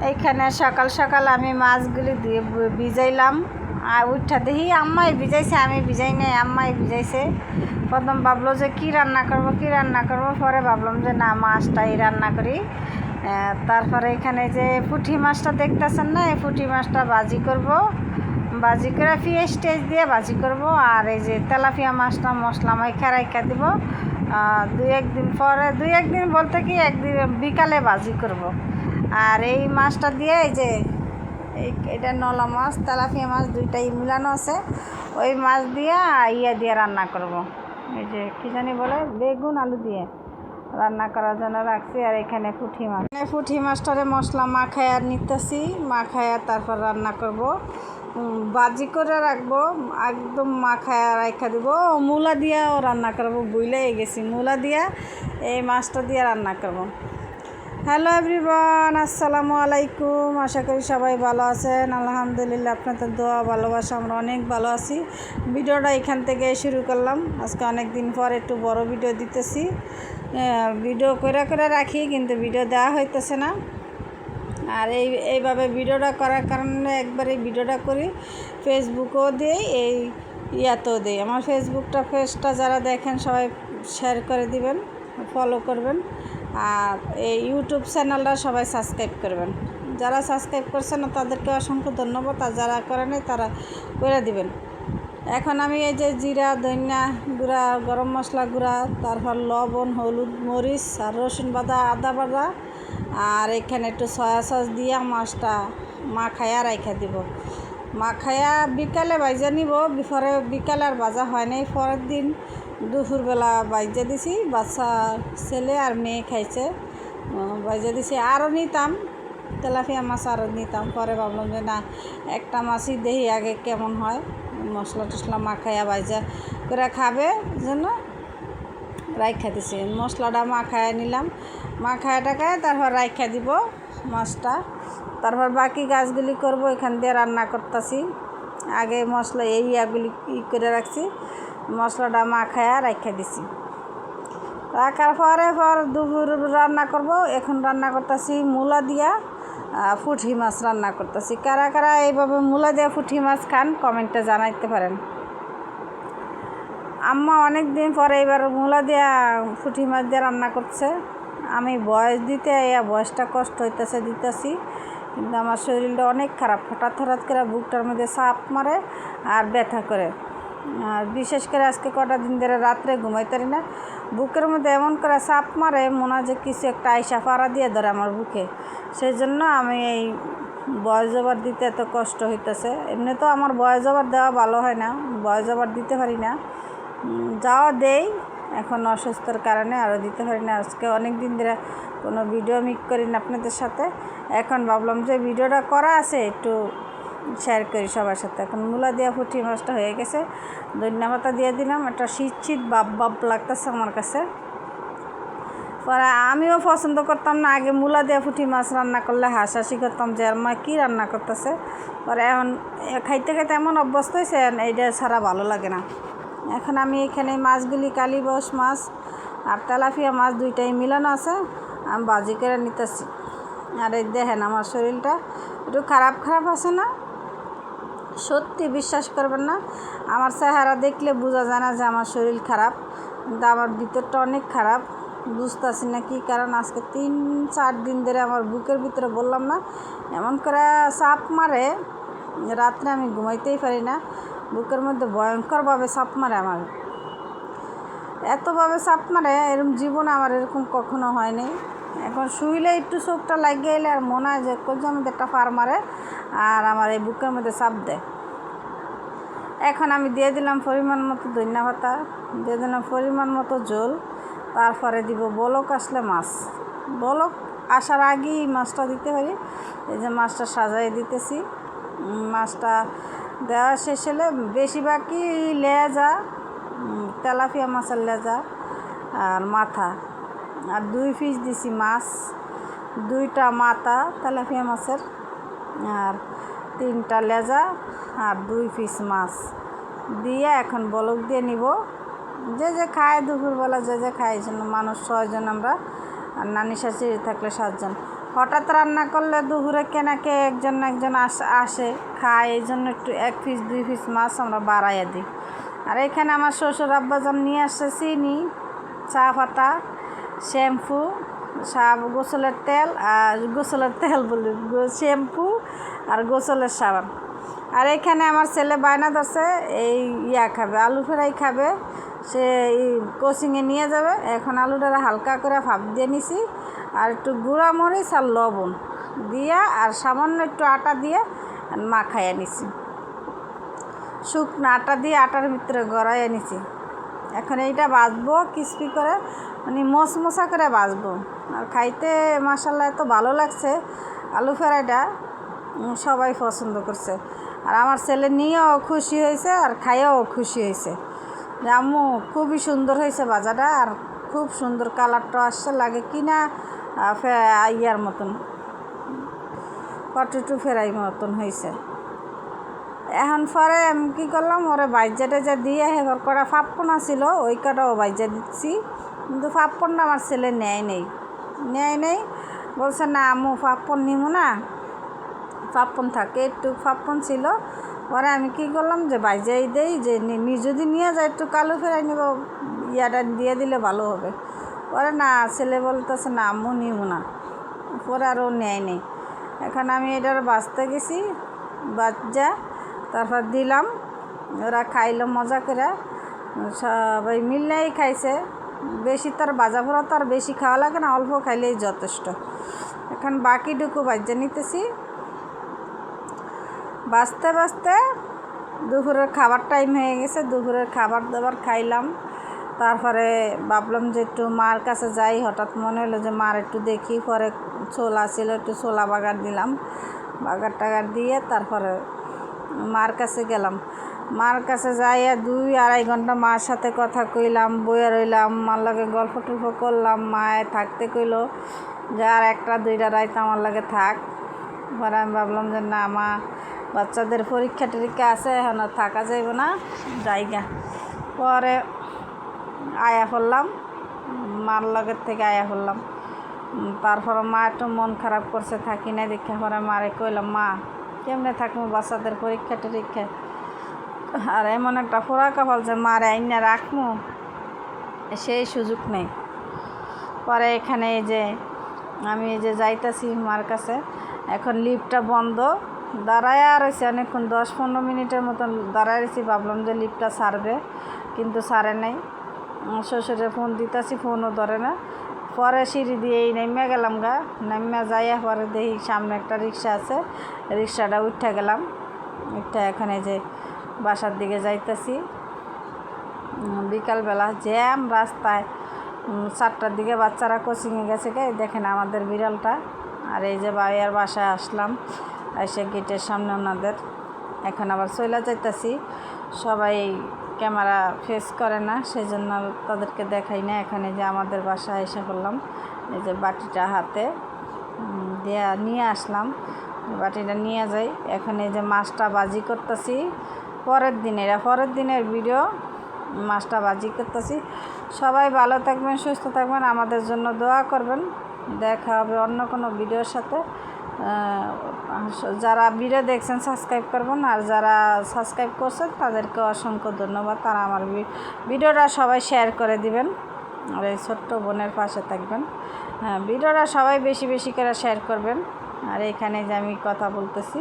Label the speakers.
Speaker 1: এইখানে সকাল সকাল আমি মাছগুলি দিয়ে ভিজাইলাম আর উঠা দেখি আম্মাই ভিজাইছে, আমি ভিজাই নাই, আম্মাই ভিজাইছে। প্রথম ভাবলো যে কী রান্না করব, পরে ভাবলাম যে না, মাছটাই রান্না করি। তারপরে এখানে যে পুঁটি মাছটা দেখতেছেন না, এই পুঁটি মাছটা ভাজি করব, ভাজি করে পেঁয়াজ টেজ দিয়ে ভাজি করব। আর এই যে তেলাপিয়া মাছটা মশলা মাইখা রাইখা দিব, দুই একদিন বলতে কি একদিন বিকালে ভাজি করব। আর এই মাছটা দিয়ে এই যে এটা নলা মাছ, তেলাপিয়া মাছ দুইটাই মিলানো আছে, ওই মাছ দিয়ে রান্না করব। এই যে কী জানি বলে, বেগুন আলু দিয়ে রান্না করার জন্য রাখছি। আর এখানে পুঁটি মাছটারে মশলা মাখায়া নিতেছি, মাখায়া তারপর রান্না করব, ভাজি করে রাখবো, একদম মাখায়া রাখা দিব। মূলা দিয়াও রান্না করব, বুইলাই গেছি, মূলা দিয়া এই মাছটা দিয়ে রান্না করব। হ্যালো এভরিওয়ান, আসসালামু আলাইকুম। আশা করি সবাই ভালো আছেন। আলহামদুলিল্লাহ, আপনাদের দোয়া ভালোবাসা আমরা অনেক ভালো আছি। ভিডিওটা এখান থেকে শুরু করলাম। আজকে অনেক দিন পর একটু বড় ভিডিও দিতেছি। ভিডিও করে রাখি, কিন্তু ভিডিও দেওয়া হইতেছে না। আর এইভাবে ভিডিওটা করার কারণে একবারে ভিডিওটা করি, ফেসবুকেও দিই, এই ইয়াতেও দিই। আমার পেজটা যারা দেখেন সবাই শেয়ার করে দিবেন, ফলো করবেন। আর এই ইউটিউব চ্যানেলটা সবাই সাবস্ক্রাইব করবেন। যারা সাবস্ক্রাইব করছেন না তাদেরকে অসংখ্য ধন্যবাদ, আর যারা করে নাই তারা করে দিবেন। এখন আমি এই যে জিরা, ধনিয়া গুঁড়া, গরম মশলা গুঁড়া, তারপর লবণ, হলুদ, মরিচ আর রসুন বাটা, আদা বাটা, আর এখানে একটু সয়া সস দিয়ে মাছটা মাখায়া রাইখা দিব। মাখায়া বিকালে ভাজা নিব, পরে বিকালে আর ভাজা হয় নাই, পরের দিন দুপুরবেলা ভাজা দিছি। বাচ্চা ছেলে আর মেয়ে খাইছে, ভাজা দিছি। আরও নিতাম তেলাপিয়া মাছ, আরও নিতাম, পরে ভাবলাম যে না, একটা মাছই দেখি আগে কেমন হয়, মশলা টশলা মাখায়া ভাজা করে খাবে জন্য রাইখা দিছি। মশলাটা মাখায় নিলাম, মাখায় টাকায় তারপর রাইখা দিব মাছটা। তারপর বাকি গাছগুলি করব, এখান দিয়ে রান্না করতেছি। আগে মশলা ইয়াগুলি করে রাখছি, মশলাটা মাখায়া রাইখা দিছি। রাখার পর দুপুর রান্না করব। এখন রান্না করতেছি মূলা দিয়া পুঁটি মাছ রান্না করতেছি। কারা কারা এইভাবে মূলা দিয়া পুঁটি মাছ খান কমেন্টে জানাইতে পারেন। আম্মা অনেক দিন পরে এবার মূলা দিয়া পুঁটি মাছ দিয়ে রান্না করছে। আমি বয়স দিতে বয়সটা কষ্ট হইতেছে দিতেছি, কিন্তু আমার শরীরটা অনেক খারাপ। হঠাৎ করে বুকটার মধ্যে চাপ মারে আর ব্যথা করে। আর বিশেষ করে আজকে কটা দিন ধরে রাত্রে ঘুমাইতে পারি না, বুকের মধ্যে এমন করে চাপ মারে, মনে হয় যে কিছু একটা আইসা ফাড়া দিয়ে ধরে আমার বুকে। সেই জন্য আমি এই বয়স জবার দিতে এত কষ্ট হইতেছে। এমনি তো আমার বয়স জবার দেওয়া ভালো হয় না, বয়স জবার দিতে পারি না, যাওয়া দেই, এখন অসুস্থর কারণে আরও দিতে পারি না। আজকে অনেক দিন ধরে কোনো ভিডিও মিক করি না আপনাদের সাথে। এখন ভাবলাম যে ভিডিওটা করা আছে, একটু শেয়ার করি সবার সাথে। এখন মূলা দিয়া পুঁটি মাছটা হয়ে গেছে, ধনিয়া পাতা দিয়ে দিলাম, একটা শীত বাপ লাগতেছে আমার কাছে। পরে আমিও পছন্দ করতাম না, আগে মূলা দিয়ে পুঁটি মাছ রান্না করলে হাসাহাসি করতাম যে আর মা কী রান্না করতেছে। পরে এখন খাইতে এমন অভ্যস্ত হয়েছে, এইটা ছাড়া ভালো লাগে না। এখন আমি এখানে মাছগুলি কালীবাউস মাছ আর তেলাপিয়া মাছ দুইটাই মিলানো আছে, আমি ভাজি করে নিতেছি। আর এই দেখেন আমার শরীরটা একটু খারাপ আছে না, সত্যি বিশ্বাস করবেন না, আমার চেহারা দেখলে বোঝা যায় না যে আমার শরীর খারাপ, কিন্তু আমার ভিতরটা অনেক খারাপ। বুঝতেছি না কী কারণ। আজকে 3-4 দিন ধরে আমার বুকের ভিতরে বললাম না, এমন করে চাপ মারে, রাত্রে আমি ঘুমাইতেই পারি না, বুকের মধ্যে ভয়ঙ্করভাবে চাপ মারে। আমার এতভাবে চাপ মারে, এরকম জীবনে আমার এরকম কখনো হয়নি। এখন শুইলে একটু চোখটা লাগিয়ে এলে আর মনে হয় যে কোথাও মধ্যে একটা ফার মারে আর আমার এই বুকের মধ্যে চাপ দেয়। এখন আমি দিয়ে দিলাম পরিমাণ মতো ধনিয়া পাতা, দিয়ে দিলাম পরিমাণ মতো ঝোল, তারপরে দিব বলক আসলে মাছ। বলক আসার আগেই মাছটা দিতে পারি। এই যে মাছটা সাজাই দিতেছি, মাছটা দেওয়া শেষ হলে বেশিরভাগই লেজা, তেলাপিয়া মাছের লেজা আর মাথা, আর 2 পিস দিছি মাছ, 2টা মাথা তেলাপিয়া মাছের, আর 3টা লেজা আর 2 পিস মাছ দিয়ে এখন বলক দিয়ে নিব। যে খায় দুপুরবেলা, যে খায়, এই জন্য মানুষ 6 জন আমরা, আর নানি শাশুড়ি থাকলে 7 জন। হঠাৎ রান্না করলে দুপুরে কেনাকে একজন একজন আসে খায়, এই জন্য একটু 1 পিস 2 পিস মাছ আমরা বাড়াইয়া দিই। আর এখানে আমার শ্বশুর আব্বাজান নিয়ে আসছে চিনি, চা পাতা, শ্যাম্পু, গোসলের তেল, আর বলি শ্যাম্পু আর গোসলের সাবান। আর এখানে আমার ছেলে বায়না ধরছে এই খাবে, আলু ফ্রাই খাবে, সে কোচিংয়ে নিয়ে যাবে। এখন আলুটা হালকা করে ভাপ দিয়ে নিছি, আর একটু গুঁড়া মরিচ আর লবণ দিয়া আর সামান্য একটু আটা দিয়ে মাখাইয়া নিছি, শুকনো আটা দিয়ে আটার ভিতরে গড়াইয়া নিছি। এখন এইটা ভাজবো ক্রিস্পি করে, মানে মশমশা করে ভাজবো। আর খাইতে মাশাআল্লাহ এত ভালো লাগছে, আলু ফ্রাইটা সবাই পছন্দ করছে। আর আমার ছেলে নিয়েও খুশি হয়েছে আর খাইয়েও খুশি হয়েছে যে আম্মু খুবই সুন্দর হয়েছে ভাজাটা, আর খুব সুন্দর কালারটা আসছে, লাগে কিনা ইয়ার মতন পটেটো ফ্রাই মতন হয়েছে। এখন পরে আমি কী করলাম, ওরে বাইজা টেজা দিয়ে এবার কটা পাপ্পন ছিল ওই কটাও বাইজা দিচ্ছি, কিন্তু পাপ্পনটা আমার ছেলে নেয় নেই, বলছে না আম্মু পাপ্পন নিব না, পাপ্পন থাকে, একটু পাপ্পন ছিল। পরে আমি কী করলাম যে বাইজাই দেই, যে যদি নিয়ে যায় একটু কালো ফ্রাই নেব, ইয়াটা দিয়ে দিলে ভালো হবে। পরে না ছেলে বলতেছে না আম্মু নিব না, পরে আরও নেই। এখন আমি এটার বাঁচতে গেছি, বাচ্চা তারপর দিলাম, ওরা খাইলো মজা করে, সবাই মিললেই খাইছে। বেশি তার ভাজা ভরা তো আর বেশি খাওয়া লাগে না, অল্প খাইলেই যথেষ্ট। এখন বাকিটুকু বাজ্যা নিতেছি। বাঁচতে দুপুরের খাবার টাইম হয়ে গেছে, দুপুরের খাবার দাবার খাইলাম। তারপরে ভাবলাম যে একটু মার কাছে যাই, হঠাৎ মনে হলো যে মার একটু দেখি। পরে ছোলা ছিল, একটু ছোলা বাগার দিলাম, বাগার টাগার দিয়ে তারপরে মার কাছে গেলাম। মার কাছে যাইয়া 2-2.5 ঘন্টা মার সাথে কথা কইলাম, বইয়া রইলাম, মার লাগে গল্প টল্প করলাম। মায়ে থাকতে কইলো যে আর 1টা-2টা রাত আমার লাগে থাক। পরে আমি ভাবলাম যে না, মা বাচ্চাদের পরীক্ষা টরীক্ষা আছে, এখন আর থাকা যাইব না, জায়গা। পরে আয়া পড়লাম, মার লগের থেকে আয়া পড়লাম। তারপরে মা একটু মন খারাপ করছে, থাকি না দেখে। পরে মারে কইলাম মা কেমনে থাকবো বাচ্চাদের পরীক্ষা টরীক্ষা, আর এমন একটা পোড়া কপাল যে মারে আইনা রাখবো সেই সুযোগ নেই। পরে এখানে এই যে আমি এই যে যাইতাছি মার কাছে, এখন লিফটটা বন্ধ, দাঁড়ায় রয়েছে অনেকক্ষণ, 10-15 মিনিটের মতন দাঁড়ায় রয়েছি। ভাবলাম যে লিফটটা ছাড়বে, কিন্তু ছাড়ে নাই। শ্বশুরে ফোন দিতেছি, ফোনও ধরে না। পরে সিঁড়ি দিয়ে এই নেমে গেলাম নেমে যাইয়া পরে দেখি সামনে একটা রিক্সা আছে, রিক্সাটা উঠে গেলাম। এখানে যে বাসার দিকে যাইতেছি। বিকালবেলা জ্যাম রাস্তায়, 4টার দিকে বাচ্চারা কোচিংয়ে গেছে। দেখেন আমাদের বিড়ালটা। আর এই যে ভাইয়ার বাসায় আসলাম, এসে গেটের সামনে ওনাদের। এখন আবার চলে যাইতেছি, সবাই ক্যামেরা ফেস করে না, সেই জন্য তাদেরকে দেখাই না। এখানে যে আমাদের বাসায় এসে করলাম, এই যে বাটিটা হাতে নিয়ে আসলাম, বাটিটা নিয়ে যাই। এখন এই যে মাছটা ভাজি করতেছি, পরের দিনের ভিডিও। মাছটা ভাজি করতেছি। সবাই ভালো থাকবেন, সুস্থ থাকবেন, আমাদের জন্য দোয়া করবেন। দেখা হবে অন্য কোনো ভিডিওর সাথে। যারা ভিডিও দেখছেন সাবস্ক্রাইব করবেন, আর যারা সাবস্ক্রাইব করছেন তাদেরকে অসংখ্য ধন্যবাদ। তারা আমার ভিডিওটা সবাই শেয়ার করে দিবেন, আর এই ছোট্ট বোনের পাশে থাকবেন। ভিডিওটা সবাই বেশি বেশি করে শেয়ার করবেন। আর এখানে যে আমি কথা বলতেছি।